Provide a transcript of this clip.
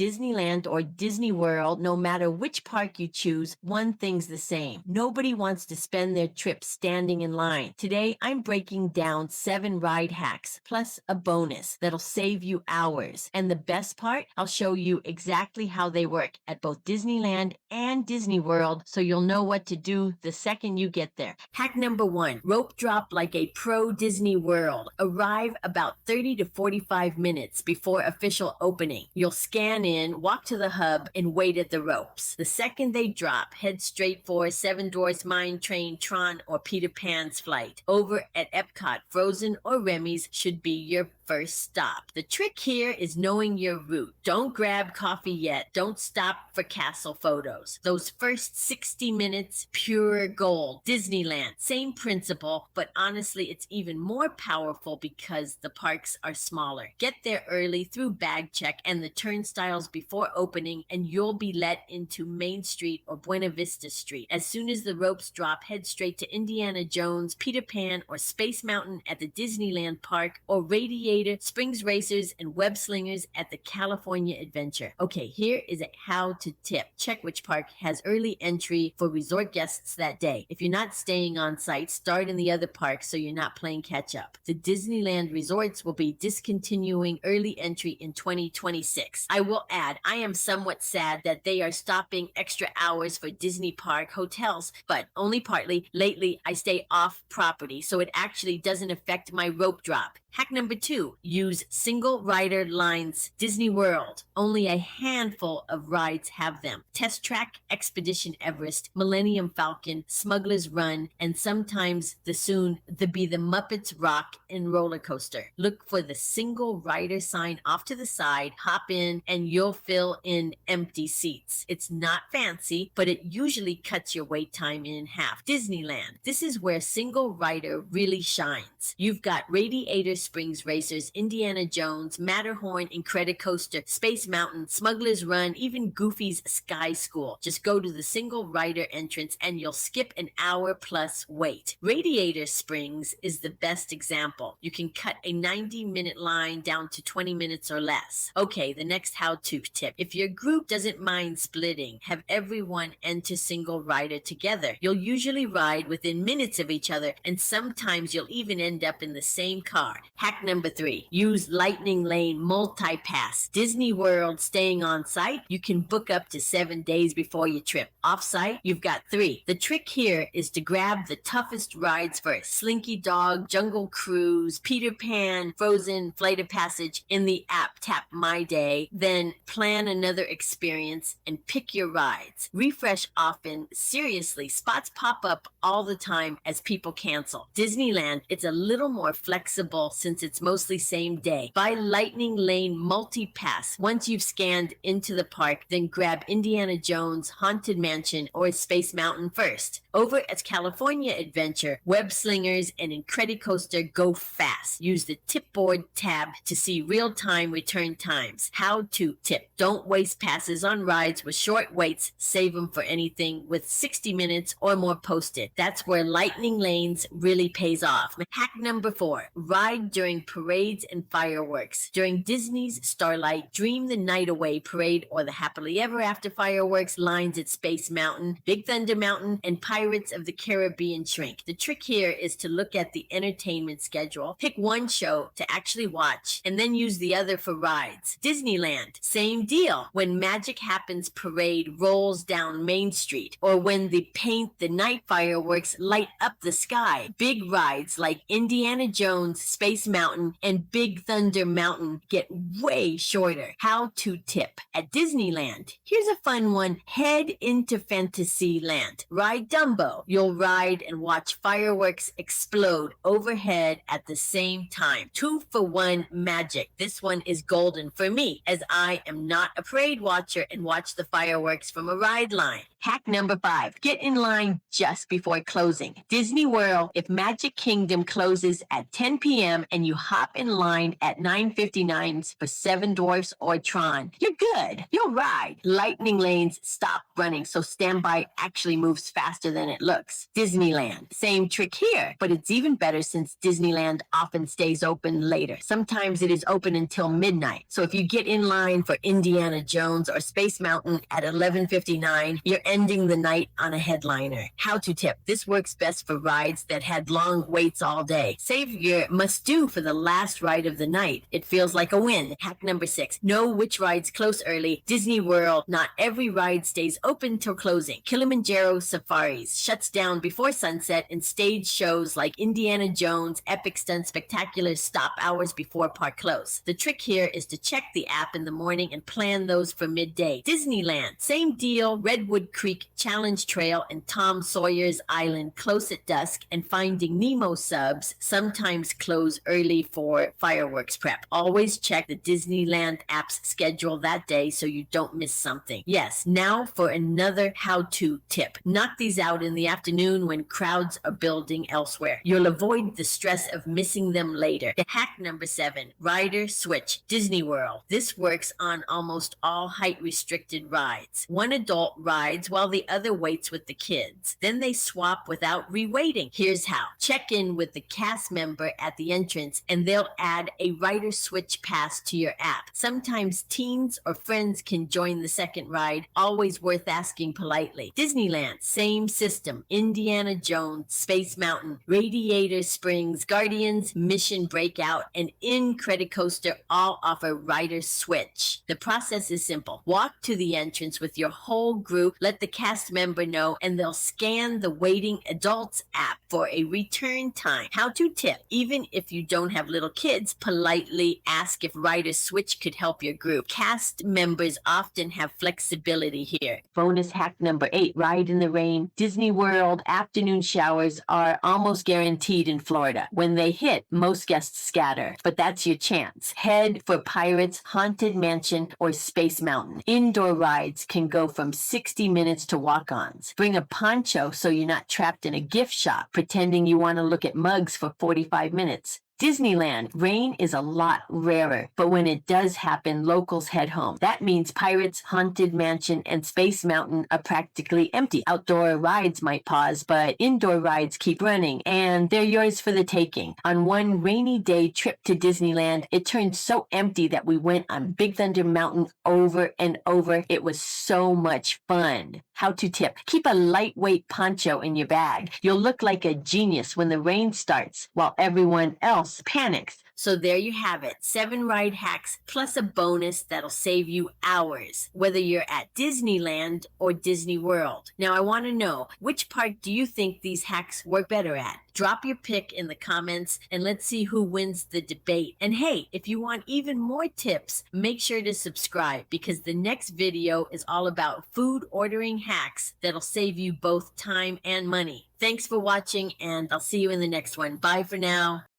Disneyland or Disney World, no matter which park you choose, one thing's the same. Nobody wants to spend their trip standing in line. Today, I'm breaking down 7 ride hacks, plus a bonus that'll save you hours. And the best part, I'll show you exactly how they work at both Disneyland and Disney World, so you'll know what to do the second you get there. Hack number 1, rope drop like a pro Disney World. Arrive about 30 to 45 minutes before official opening. You'll scan in, walk to the hub, and wait at the ropes. The second they drop, head straight for Seven Dwarfs Mine Train, Tron, or Peter Pan's flight. Over at EPCOT, Frozen, or Remy's should be your first stop. The trick here is knowing your route. Don't grab coffee yet. Don't stop for castle photos. Those first 60 minutes, pure gold. Disneyland, same principle, but honestly, it's even more powerful because the parks are smaller. Get there early through bag check and the turnstiles before opening, and you'll be let into Main Street or Buena Vista Street. As soon as the ropes drop, head straight to Indiana Jones, Peter Pan, or Space Mountain at the Disneyland Park, or Radiator, Springs Racers, and Web Slingers at the California Adventure. Okay, here is a how to tip. Check which park has early entry for resort guests that day. If you're not staying on site, start in the other parks so you're not playing catch up. The Disneyland resorts will be discontinuing early entry in 2026. I will add, I am somewhat sad that they are stopping extra hours for Disney park hotels, but only partly. Lately, I stay off property, so it actually doesn't affect my rope drop. Hack number 2, use single rider lines. Disney World, only a handful of rides have them. Test Track, Expedition Everest, Millennium Falcon, Smuggler's Run, and sometimes the Muppets Rock and Roller Coaster. Look for the single rider sign off to the side, hop in, and you'll fill in empty seats. It's not fancy, but it usually cuts your wait time in half. Disneyland, this is where single rider really shines. You've got Radiator Springs Racers, Indiana Jones, Matterhorn, Incredicoaster, Space Mountain, Smuggler's Run, even Goofy's Sky School. Just go to the single rider entrance and you'll skip an hour plus wait. Radiator Springs is the best example. You can cut a 90-minute line down to 20 minutes or less. Okay, the next how-to tip. If your group doesn't mind splitting, have everyone enter single rider together. You'll usually ride within minutes of each other, and sometimes you'll even end up in the same car. Hack number 3, use Lightning Lane multi-pass. Disney World, staying on site, you can book up to 7 days before your trip. Off-site, you've got 3. The trick here is to grab the toughest rides first. Slinky Dog, Jungle Cruise, Peter Pan, Frozen, Flight of Passage. In the app, tap My Day, then plan another experience and pick your rides. Refresh often. Seriously, spots pop up all the time as people cancel. Disneyland, it's a little more flexible since it's mostly same day. Buy Lightning Lane multi-pass. Once you've scanned into the park, then grab Indiana Jones, Haunted Mansion, or Space Mountain first. Over at California Adventure, Web Slingers, and Incredicoaster go fast. Use the Tipboard tab to see real-time return times. How to tip. Don't waste passes on rides with short waits. Save them for anything with 60 minutes or more posted. That's where Lightning Lanes really pays off. Hack number 4, ride during parades and fireworks. During Disney's Starlight, Dream the Night Away parade, or the Happily Ever After fireworks lines at Space Mountain, Big Thunder Mountain, and Pirates of the Caribbean Shrink. The trick here is to look at the entertainment schedule, pick one show to actually watch, and then use the other for rides. Disneyland, same deal. When Magic Happens parade rolls down Main Street, or when the Paint the Night fireworks light up the sky. Big rides like Indiana Jones, Space Mountain, and Big Thunder Mountain get way shorter. How to tip. At Disneyland, here's a fun one. Head into Fantasyland. Ride Dumbo. You'll ride and watch fireworks explode overhead at the same time. 2 for 1 magic. This one is golden for me, as I am not a parade watcher and watch the fireworks from a ride line. Hack number 5, get in line just before closing. Disney World, if Magic Kingdom closes at 10 p.m. and you hop in line at 9:59s for Seven Dwarfs or Tron. You're good. You'll ride. Lightning lanes stop running, so standby actually moves faster than it looks. Disneyland. Same trick here, but it's even better since Disneyland often stays open later. Sometimes it is open until midnight. So if you get in line for Indiana Jones or Space Mountain at 11:59, you're ending the night on a headliner. How to tip. This works best for rides that had long waits all day. Save your must-do for the last ride of the night. It feels like a win. Hack number 6. Know which rides close early. Disney World. Not every ride stays open till closing. Kilimanjaro Safaris shuts down before sunset, and stage shows like Indiana Jones, Epic Stunt Spectacular stop hours before park close. The trick here is to check the app in the morning and plan those for midday. Disneyland. Same deal. Redwood Creek, Challenge Trail, and Tom Sawyer's Island close at dusk, and Finding Nemo subs sometimes close early for fireworks prep. Always check the Disneyland app's schedule that day so you don't miss something. Yes, now for another how-to tip. Knock these out in the afternoon when crowds are building elsewhere. You'll avoid the stress of missing them later. Hack number 7. Rider switch. Disney World. This works on almost all height-restricted rides. One adult rides while the other waits with the kids. Then they swap without re-waiting. Here's how. Check in with the cast member at the entrance and they'll add a rider switch pass to your app. Sometimes teens or friends can join the second ride. Always worth asking politely. Disneyland. Same system. Indiana Jones, Space Mountain, Radiator Springs, Guardians, Mission Breakout, and Incredicoaster all offer rider switch. The process is simple. Walk to the entrance with your whole group, let the cast member know, and they'll scan the waiting adults app for a return time. How to tip. Even if you don't have little kids, politely ask if rider switch could help your group. Cast members often have flexibility here. Bonus hack number 8. Ride in the rain. Disney World afternoon showers are almost guaranteed in Florida. When they hit, most guests scatter, but that's your chance. Head for Pirates, Haunted Mansion, or Space Mountain. Indoor rides can go from 60 minutes to walk-ons. Bring a poncho so you're not trapped in a gift shop pretending you want to look at mugs for 45 minutes. Disneyland. Rain is a lot rarer, but when it does happen, locals head home. That means Pirates, Haunted Mansion, and Space Mountain are practically empty. Outdoor rides might pause, but indoor rides keep running, and they're yours for the taking. On one rainy day trip to Disneyland, it turned so empty that we went on Big Thunder Mountain over and over. It was so much fun. How to tip. Keep a lightweight poncho in your bag. You'll look like a genius when the rain starts, while everyone else panics. So there you have it. 7 ride hacks plus a bonus that'll save you hours, whether you're at Disneyland or Disney World. Now I want to know, which park do you think these hacks work better at? Drop your pick in the comments and let's see who wins the debate. And hey, if you want even more tips, make sure to subscribe because the next video is all about food ordering hacks that'll save you both time and money. Thanks for watching and I'll see you in the next one. Bye for now.